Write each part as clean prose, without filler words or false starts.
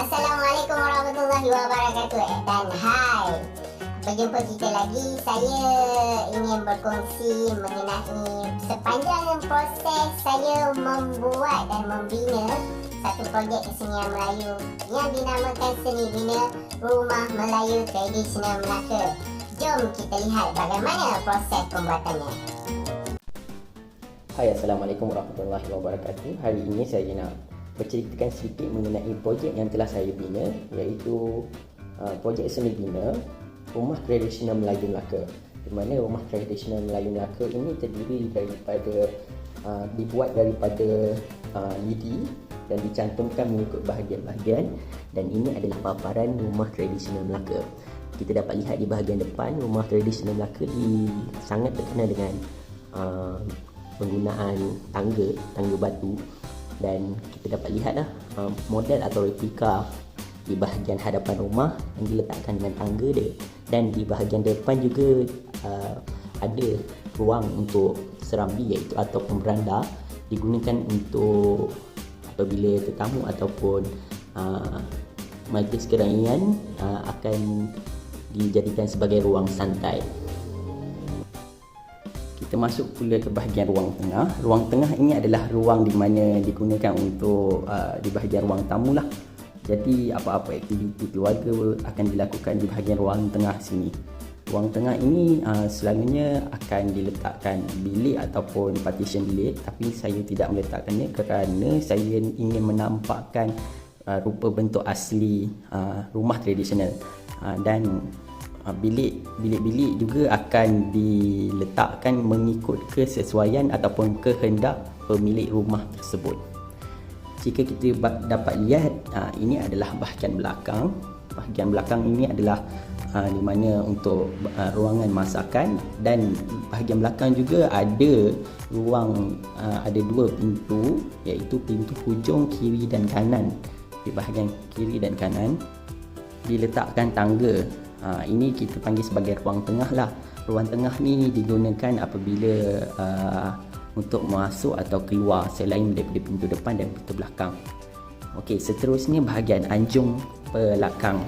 Assalamualaikum warahmatullahi wabarakatuh dan hai. Berjumpa kita lagi. Saya ingin berkongsi mengenai sepanjang proses saya membuat dan membina satu projek kesenian Melayu yang dinamakan Seni Bina Rumah Melayu Tradisional Melaka. Jom kita lihat bagaimana proses pembuatannya. Hai, Assalamualaikum warahmatullahi wabarakatuh. Hari ini saya nak berceritakan sedikit mengenai projek yang telah saya bina, iaitu projek seni bina Rumah Tradisional Melayu Melaka. Di mana Rumah Tradisional Melayu Melaka ini terdiri daripada dibuat daripada lidi dan dicantumkan mengikut bahagian-bahagian, dan ini adalah paparan Rumah Tradisional Melaka. Kita dapat lihat di bahagian depan, Rumah Tradisional Melaka sangat terkenal dengan penggunaan tangga batu, dan kita dapat lihatlah model atau replika di bahagian hadapan rumah yang diletakkan dengan tangga dia, dan di bahagian depan juga ada ruang untuk serambi iaitu ataupun beranda, digunakan untuk apabila tetamu ataupun majlis kerajaan akan dijadikan sebagai ruang santai. Kita masuk pula ke bahagian ruang tengah. Ruang tengah ini adalah ruang di mana digunakan untuk di bahagian ruang tamu lah. Jadi apa-apa aktiviti keluarga akan dilakukan di bahagian ruang tengah sini. Ruang tengah ini selalunya akan diletakkan bilik ataupun partition bilik, tapi saya tidak meletakkannya kerana saya ingin menampakkan rupa bentuk asli rumah tradisional, dan bilik-bilik juga akan diletakkan mengikut kesesuaian ataupun kehendak pemilik rumah tersebut. Jika kita dapat lihat, ini adalah bahagian belakang. Bahagian belakang ini adalah di mana untuk ruangan masakan, dan bahagian belakang juga ada ruang, ada dua pintu, iaitu pintu hujung kiri dan kanan. Di bahagian kiri dan kanan diletakkan tangga. Ini kita panggil sebagai ruang tengah lah. Ruang tengah ni digunakan apabila untuk masuk atau keluar selain daripada pintu depan dan pintu belakang. Okey, seterusnya bahagian anjung belakang.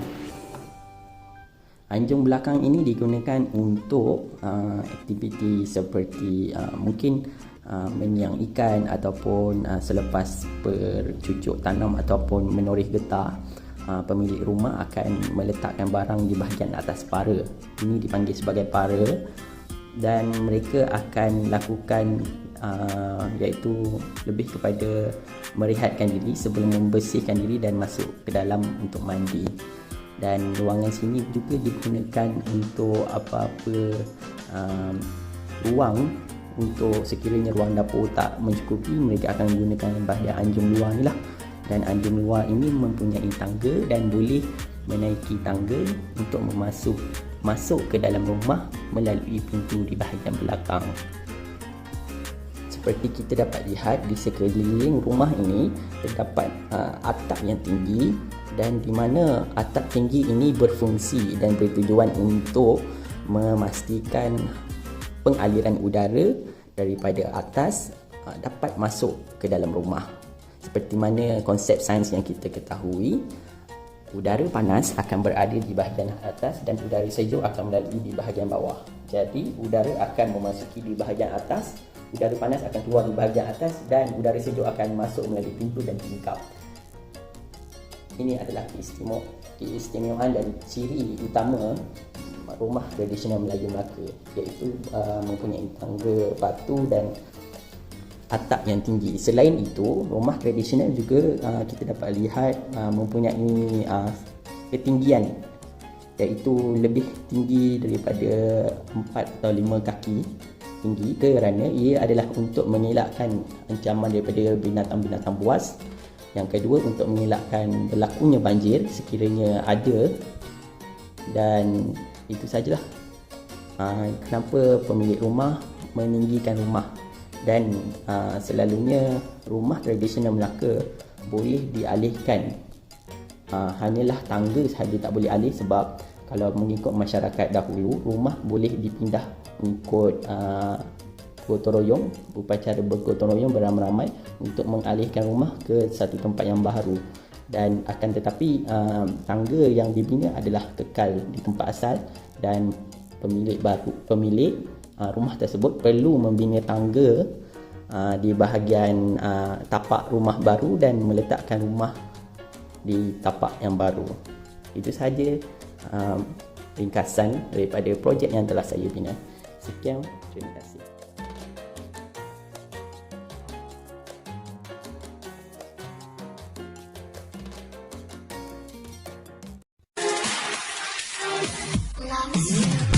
Anjung belakang ini digunakan untuk aktiviti seperti mungkin menyiang ikan ataupun selepas bercucuk tanam ataupun menoreh getah. Pemilik rumah akan meletakkan barang di bahagian atas para. Ini dipanggil sebagai para, dan mereka akan lakukan iaitu lebih kepada merehatkan diri sebelum membersihkan diri dan masuk ke dalam untuk mandi. Dan ruangan sini juga digunakan untuk apa-apa ruang, untuk sekiranya ruang dapur tak mencukupi, mereka akan menggunakan bahagian anjung luar ni lah. Dan anjung luar ini mempunyai tangga dan boleh menaiki tangga untuk masuk ke dalam rumah melalui pintu di bahagian belakang. Seperti kita dapat lihat di sekeliling rumah ini terdapat atap yang tinggi, dan di mana atap tinggi ini berfungsi dan bertujuan untuk memastikan pengaliran udara daripada atas dapat masuk ke dalam rumah. Seperti mana konsep sains yang kita ketahui, udara panas akan berada di bahagian atas dan udara sejuk akan melalui di bahagian bawah. Jadi udara akan memasuki di bahagian atas, udara panas akan keluar di bahagian atas, dan udara sejuk akan masuk melalui pintu dan tingkap. Ini adalah keistimewaan dan ciri utama rumah tradisional Melayu Melaka, iaitu mempunyai tangga batu dan atap yang tinggi. Selain itu, rumah tradisional juga kita dapat lihat mempunyai ketinggian, iaitu lebih tinggi daripada 4 atau 5 kaki tinggi, kerana ia adalah untuk mengelakkan ancaman daripada binatang-binatang buas. Yang kedua, untuk mengelakkan berlakunya banjir sekiranya ada. Dan itu sajalah kenapa pemilik rumah meninggikan rumah. Dan selalunya rumah tradisional Melaka boleh dialihkan, hanyalah tangga sahaja tak boleh alih, sebab kalau mengikut masyarakat dahulu, rumah boleh dipindah mengikut gotong royong, upacara bergotong royong beramai-ramai untuk mengalihkan rumah ke satu tempat yang baru. dan akan tetapi tangga yang dibina adalah kekal di tempat asal, dan pemilik rumah tersebut perlu membina tangga di bahagian tapak rumah baru dan meletakkan rumah di tapak yang baru. Itu sahaja ringkasan daripada projek yang telah saya bina. Sekian, terima kasih. Love.